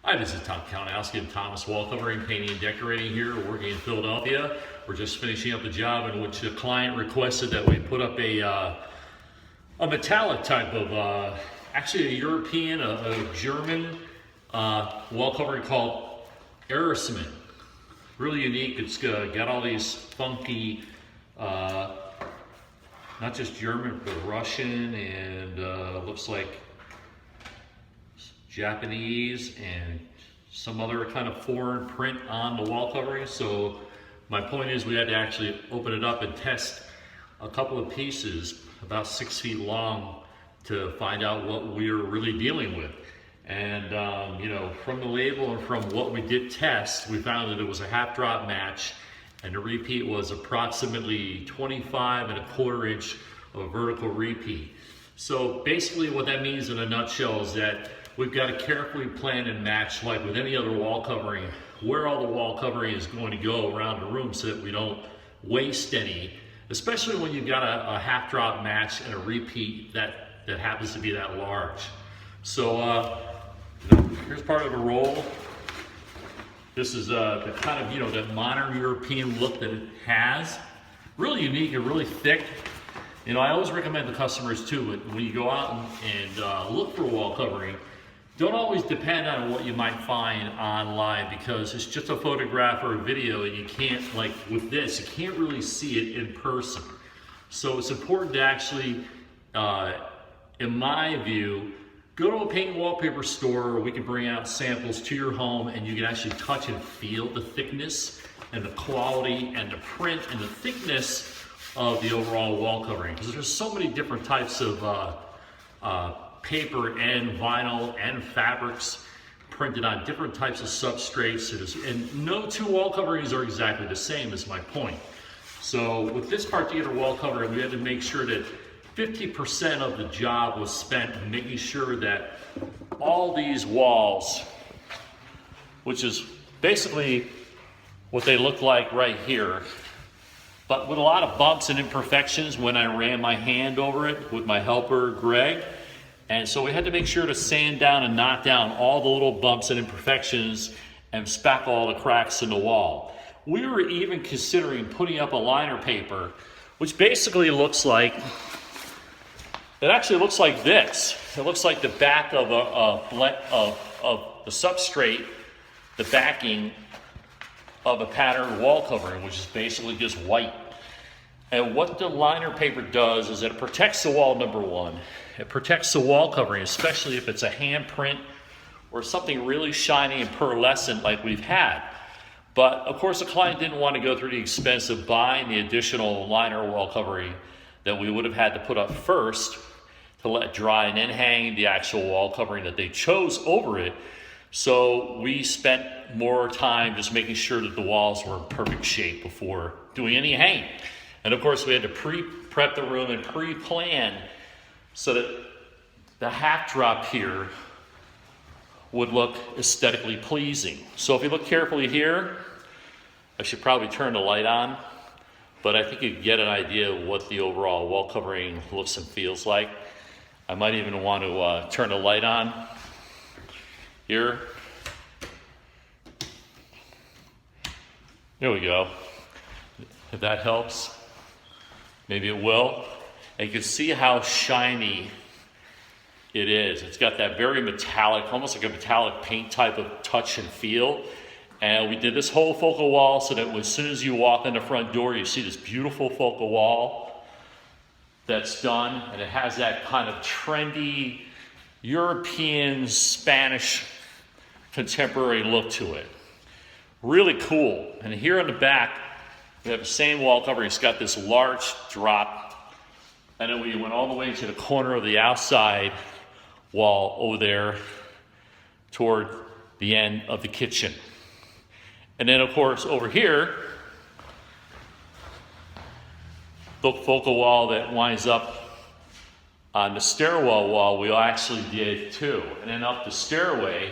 Hi, this is Tom Kalinoski of Thomas Wallcovering, painting and decorating here, working in Philadelphia. We're just finishing up a job in which the client requested that we put up a metallic type of, actually a European, a German wall covering called Aerosmith. Really unique. It's got all these funky, not just German, but Russian and looks like Japanese and some other kind of foreign print on the wall covering. So my point is we had to actually open it up and test a couple of pieces about 6 feet long to find out what we were really dealing with. And you know, from the label and from what we did test, we found that it was a half drop match and the repeat was approximately 25¼ inch of a vertical repeat. So basically what that means in a nutshell is that we've got to carefully plan and match, like with any other wall covering, where all the wall covering is going to go around the room so that we don't waste any, especially when you've got a half drop match and a repeat that happens to be that large. So here's part of the roll. This is the kind of, you know, that modern European look that it has. Really unique and really thick. You know, I always recommend to customers too, when you go out and look for wall covering, don't always depend on what you might find online, because it's just a photograph or a video and you can't, like with this, you can't really see it in person. So it's important to actually, in my view, go to a paint and wallpaper store, or we can bring out samples to your home and you can actually touch and feel the thickness and the quality and the print and the thickness of the overall wall covering. Because there's so many different types of paper and vinyl and fabrics printed on different types of substrates, and no two wall coverings are exactly the same, is my point. So with this particular wall covering, we had to make sure that 50% of the job was spent making sure that all these walls, which is basically what they look like right here, but with a lot of bumps and imperfections when I ran my hand over it with my helper, Greg. And so we had to make sure to sand down and knock down all the little bumps and imperfections and spackle all the cracks in the wall. We were even considering putting up a liner paper, which basically looks like, it actually looks like this. It looks like the back of the substrate, the backing of a patterned wall covering, which is basically just white. And what the liner paper does is that it protects the wall, number one. It protects the wall covering, especially if it's a handprint or something really shiny and pearlescent like we've had. But of course the client didn't want to go through the expense of buying the additional liner wall covering that we would have had to put up first to let dry and then hang the actual wall covering that they chose over it. So we spent more time just making sure that the walls were in perfect shape before doing any hanging. And of course we had to pre-prep the room and pre-plan so that the half drop here would look aesthetically pleasing. So if you look carefully here, I should probably turn the light on, but I think you get an idea of what the overall wall covering looks and feels like. I might even want to turn the light on here. There we go. If that helps, maybe it will. And you can see how shiny it is. It's got that very metallic, almost like a metallic paint type of touch and feel. And we did this whole focal wall so that as soon as you walk in the front door, you see this beautiful focal wall that's done. And it has that kind of trendy European, Spanish, contemporary look to it. Really cool. And here on the back, we have the same wall covering. It's got this large drop. And then we went all the way to the corner of the outside wall over there toward the end of the kitchen. And then of course over here, the focal wall that winds up on the stairwell wall, we actually did too. And then up the stairway,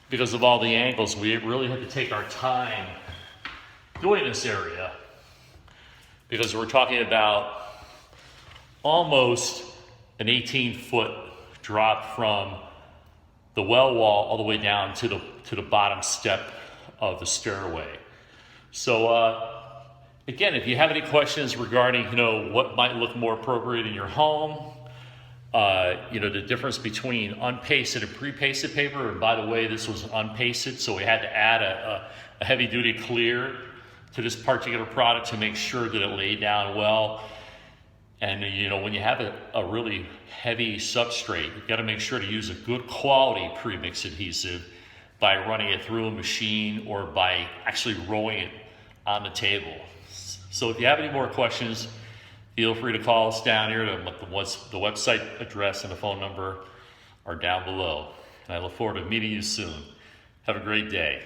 because of all the angles, we really had to take our time doing this area, because we're talking about almost an 18-foot drop from the well wall all the way down to the bottom step of the stairway. So again, if you have any questions regarding, what might look more appropriate in your home, the difference between unpasted and pre-pasted paper, and by the way, this was unpasted, so we had to add a heavy-duty clear to this particular product to make sure that it laid down well. And when you have a really heavy substrate, you've got to make sure to use a good quality pre-mix adhesive by running it through a machine or by actually rolling it on the table. So if you have any more questions, feel free to call us down here. The website address and the phone number are down below. And I look forward to meeting you soon. Have a great day.